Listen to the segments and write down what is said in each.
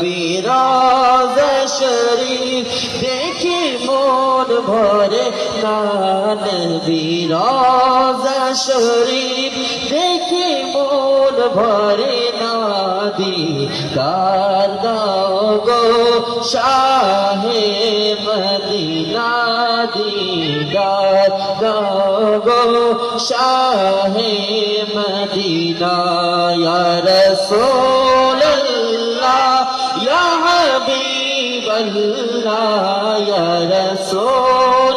বিরাজ শরীফ দেখে মন ভরে না, বিরাজ শরীফ দেখে মন ভরে না, দিদার দাও গো শাহে মদিনা, দিদার দাও গো শাহে মদিনা। ইয়া রাসূলুল্লাহ ইয়া হাবিবাল্লাহ, ইয়া রাসূলুল্লাহ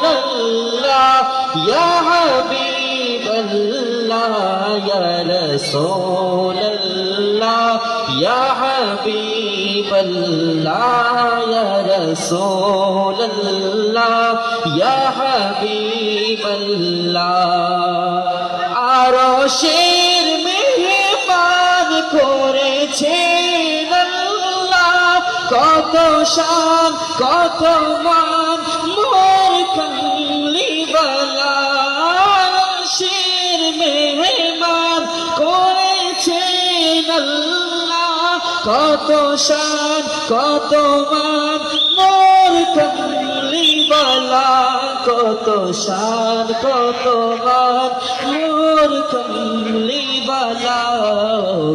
ইয়া হাবিবাল্লাহ, ইয়া রাসূলুল্লাহ ইয়া হাবিবাল্লাহ, ইয়া রাসূলুল্লাহ ইয়া হাবিবাল্লাহ। আরশের মেহমান করেছেন আল্লাহ, কত শান কত মান মোর কামলিওয়ালা। আরশের মেহমান করেছেন আল্লাহ, কত শান কত মান মোর কামলিওয়ালা, কত শান কত মান মোর কামলিওয়ালা।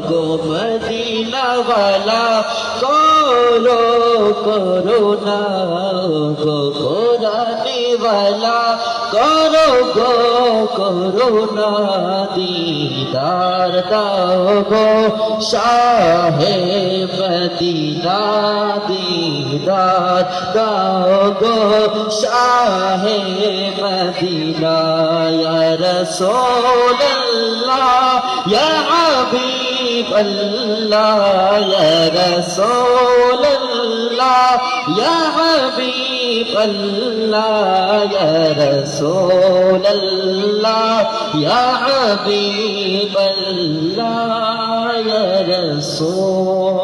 গো মদিনাওয়ালা করো করুণা, গো কোরআনওয়ালা করো গো করুণা, দিদার দাও গো শাহে মদিনা, দিদার দাও গো শাহে মদিনা। ইয়া রাসূলুল্লাহ ইয়া হাবিবাল্লাহ, ইয়া রাসূলুল্লাহ ইয়া হাবিবাল্লাহ, ইয়া রাসূলুল্লাহ ইয়া হাবিবাল্লাহ, ইয়া রাসূল